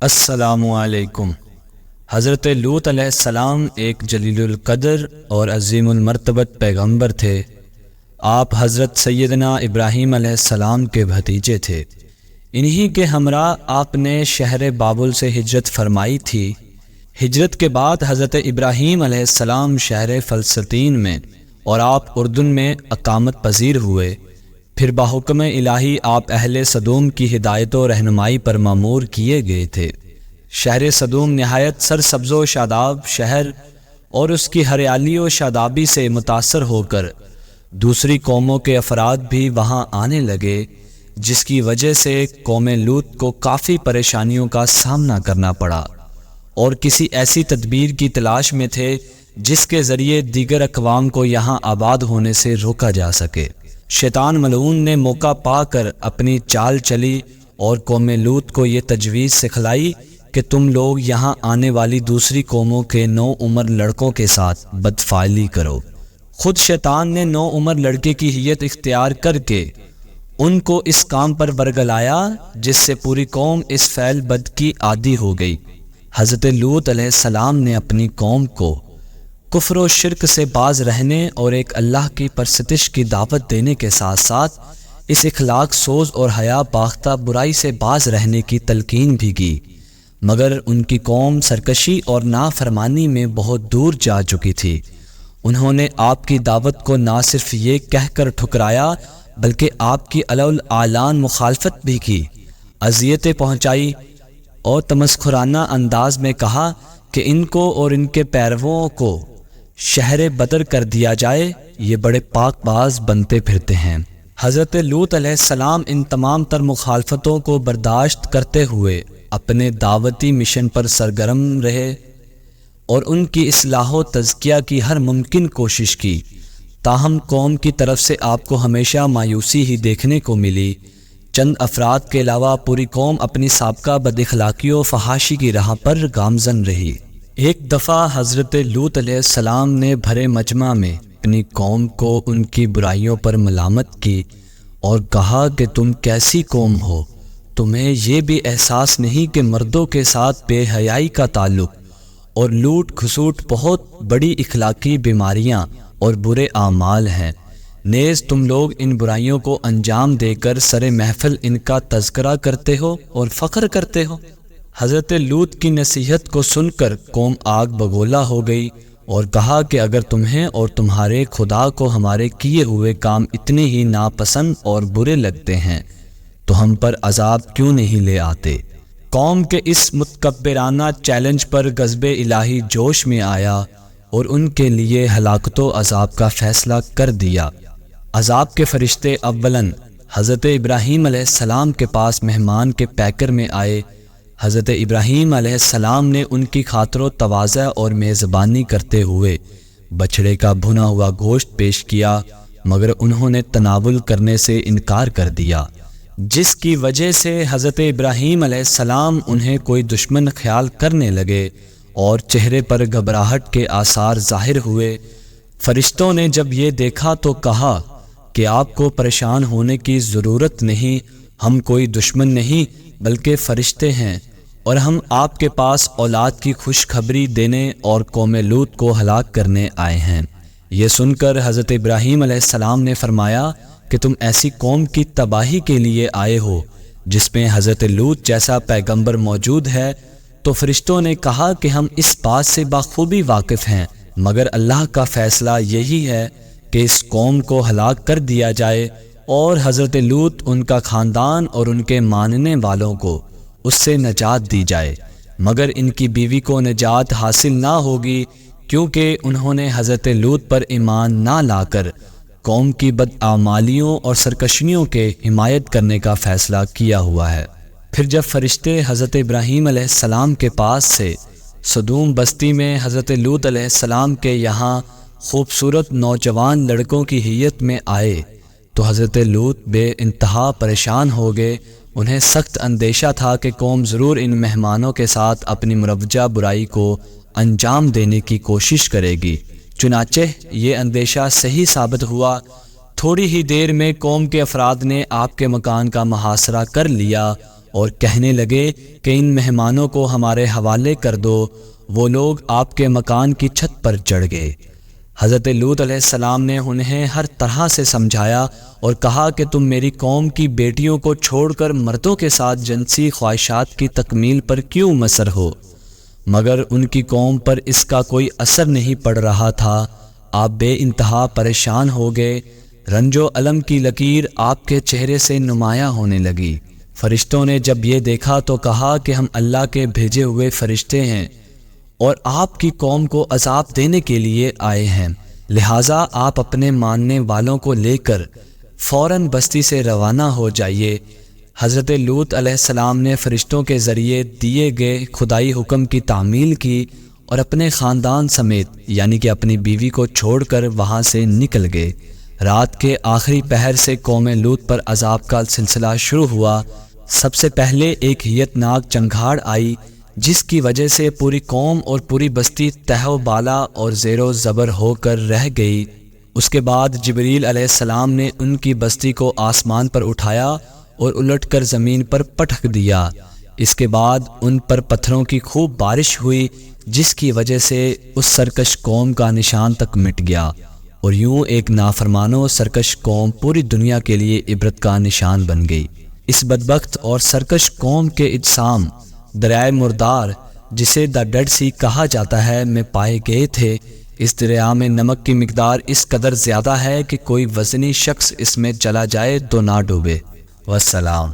السلام علیکم۔ حضرت لوط علیہ السلام ایک جلیل القدر اور عظیم المرتبت پیغمبر تھے۔ آپ حضرت سیدنا ابراہیم علیہ السلام کے بھتیجے تھے۔ انہی کے ہمراہ آپ نے شہر بابل سے ہجرت فرمائی تھی۔ ہجرت کے بعد حضرت ابراہیم علیہ السلام شہر فلسطین میں اور آپ اردن میں اقامت پذیر ہوئے۔ پھر بحکم الہی آپ اہل سدوم کی ہدایت و رہنمائی پر مامور کیے گئے تھے۔ شہر سدوم نہایت سرسبز و شاداب شہر اور اس کی ہریالی و شادابی سے متاثر ہو کر دوسری قوموں کے افراد بھی وہاں آنے لگے، جس کی وجہ سے قوم لوط کو کافی پریشانیوں کا سامنا کرنا پڑا اور کسی ایسی تدبیر کی تلاش میں تھے جس کے ذریعے دیگر اقوام کو یہاں آباد ہونے سے روکا جا سکے۔ شیطان ملعون نے موقع پا کر اپنی چال چلی اور قوم لوط کو یہ تجویز سکھلائی کہ تم لوگ یہاں آنے والی دوسری قوموں کے نوعمر لڑکوں کے ساتھ بدفعلی کرو۔ خود شیطان نے نوعمر لڑکے کی حیت اختیار کر کے ان کو اس کام پر ورگلایا، جس سے پوری قوم اس فعل بد کی عادی ہو گئی۔ حضرت لوط علیہ السلام نے اپنی قوم کو کفر و شرک سے باز رہنے اور ایک اللہ کی پرستش کی دعوت دینے کے ساتھ ساتھ اس اخلاق سوز اور حیا باختہ برائی سے باز رہنے کی تلقین بھی کی، مگر ان کی قوم سرکشی اور نافرمانی میں بہت دور جا چکی تھی۔ انہوں نے آپ کی دعوت کو نہ صرف یہ کہہ کر ٹھکرایا بلکہ آپ کی علی الاعلان مخالفت بھی کی، اذیتیں پہنچائی اور تمسخرانہ انداز میں کہا کہ ان کو اور ان کے پیرووں کو شہر بدر کر دیا جائے، یہ بڑے پاک باز بنتے پھرتے ہیں۔ حضرت لوط علیہ السلام ان تمام تر مخالفتوں کو برداشت کرتے ہوئے اپنے دعوتی مشن پر سرگرم رہے اور ان کی اصلاح و تزکیہ کی ہر ممکن کوشش کی، تاہم قوم کی طرف سے آپ کو ہمیشہ مایوسی ہی دیکھنے کو ملی۔ چند افراد کے علاوہ پوری قوم اپنی سابقہ بد اخلاقی و فحاشی کی راہ پر گامزن رہی۔ ایک دفعہ حضرت لوط علیہ السلام نے بھرے مجمع میں اپنی قوم کو ان کی برائیوں پر ملامت کی اور کہا کہ تم کیسی قوم ہو، تمہیں یہ بھی احساس نہیں کہ مردوں کے ساتھ بے حیائی کا تعلق اور لوٹ کھسوٹ بہت بڑی اخلاقی بیماریاں اور برے اعمال ہیں، نیز تم لوگ ان برائیوں کو انجام دے کر سر محفل ان کا تذکرہ کرتے ہو اور فخر کرتے ہو۔ حضرت لوط کی نصیحت کو سن کر قوم آگ بگولا ہو گئی اور کہا کہ اگر تمہیں اور تمہارے خدا کو ہمارے کیے ہوئے کام اتنے ہی ناپسند اور برے لگتے ہیں تو ہم پر عذاب کیوں نہیں لے آتے۔ قوم کے اس متکبرانہ چیلنج پر غضب الہی جوش میں آیا اور ان کے لیے ہلاکت و عذاب کا فیصلہ کر دیا۔ عذاب کے فرشتے اولاً حضرت ابراہیم علیہ السلام کے پاس مہمان کے پیکر میں آئے۔ حضرت ابراہیم علیہ السلام نے ان کی خاطر و تواضع اور میزبانی کرتے ہوئے بچھڑے کا بھنا ہوا گوشت پیش کیا، مگر انہوں نے تناول کرنے سے انکار کر دیا، جس کی وجہ سے حضرت ابراہیم علیہ السلام انہیں کوئی دشمن خیال کرنے لگے اور چہرے پر گھبراہٹ کے آثار ظاہر ہوئے۔ فرشتوں نے جب یہ دیکھا تو کہا کہ آپ کو پریشان ہونے کی ضرورت نہیں، ہم کوئی دشمن نہیں بلکہ فرشتے ہیں اور ہم آپ کے پاس اولاد کی خوشخبری دینے اور قوم لوط کو ہلاک کرنے آئے ہیں۔ یہ سن کر حضرت ابراہیم علیہ السلام نے فرمایا کہ تم ایسی قوم کی تباہی کے لیے آئے ہو جس میں حضرت لوط جیسا پیغمبر موجود ہے؟ تو فرشتوں نے کہا کہ ہم اس بات سے بخوبی واقف ہیں، مگر اللہ کا فیصلہ یہی ہے کہ اس قوم کو ہلاک کر دیا جائے اور حضرت لوط، ان کا خاندان اور ان کے ماننے والوں کو اس سے نجات دی جائے، مگر ان کی بیوی کو نجات حاصل نہ ہوگی، کیونکہ انہوں نے حضرت لوط پر ایمان نہ لا کر قوم کی بدعمالیوں اور سرکشیوں کے حمایت کرنے کا فیصلہ کیا ہوا ہے۔ پھر جب فرشتے حضرت ابراہیم علیہ السلام کے پاس سے سدوم بستی میں حضرت لوط علیہ السلام کے یہاں خوبصورت نوجوان لڑکوں کی حیت میں آئے تو حضرت لوط بے انتہا پریشان ہو گئے۔ انہیں سخت اندیشہ تھا کہ قوم ضرور ان مہمانوں کے ساتھ اپنی مروجہ برائی کو انجام دینے کی کوشش کرے گی۔ چنانچہ یہ اندیشہ صحیح ثابت ہوا۔ تھوڑی ہی دیر میں قوم کے افراد نے آپ کے مکان کا محاصرہ کر لیا اور کہنے لگے کہ ان مہمانوں کو ہمارے حوالے کر دو۔ وہ لوگ آپ کے مکان کی چھت پر چڑھ گئے۔ حضرت لوط علیہ السلام نے انہیں ہر طرح سے سمجھایا اور کہا کہ تم میری قوم کی بیٹیوں کو چھوڑ کر مردوں کے ساتھ جنسی خواہشات کی تکمیل پر کیوں مصر ہو؟ مگر ان کی قوم پر اس کا کوئی اثر نہیں پڑ رہا تھا۔ آپ بے انتہا پریشان ہو گئے۔ رنج و الم کی لکیر آپ کے چہرے سے نمایاں ہونے لگی۔ فرشتوں نے جب یہ دیکھا تو کہا کہ ہم اللہ کے بھیجے ہوئے فرشتے ہیں اور آپ کی قوم کو عذاب دینے کے لیے آئے ہیں، لہٰذا آپ اپنے ماننے والوں کو لے کر فوراً بستی سے روانہ ہو جائیے۔ حضرت لوط علیہ السلام نے فرشتوں کے ذریعے دیے گئے خدائی حکم کی تعمیل کی اور اپنے خاندان سمیت یعنی کہ اپنی بیوی کو چھوڑ کر وہاں سے نکل گئے۔ رات کے آخری پہر سے قوم لوط پر عذاب کا سلسلہ شروع ہوا۔ سب سے پہلے ایک ہیتناک چنگھاڑ آئی جس کی وجہ سے پوری قوم اور پوری بستی تہ و بالا اور زیر و زبر ہو کر رہ گئی۔ اس کے بعد جبریل علیہ السلام نے ان کی بستی کو آسمان پر اٹھایا اور الٹ کر زمین پر پٹک دیا۔ اس کے بعد ان پر پتھروں کی خوب بارش ہوئی جس کی وجہ سے اس سرکش قوم کا نشان تک مٹ گیا، اور یوں ایک نافرمان و سرکش قوم پوری دنیا کے لیے عبرت کا نشان بن گئی۔ اس بدبخت اور سرکش قوم کے اجسام دریائے مردار جسے دا ڈیڈ سی کہا جاتا ہے میں پائے گئے تھے۔ اس دریا میں نمک کی مقدار اس قدر زیادہ ہے کہ کوئی وزنی شخص اس میں چلا جائے تو نہ ڈوبے۔ والسلام۔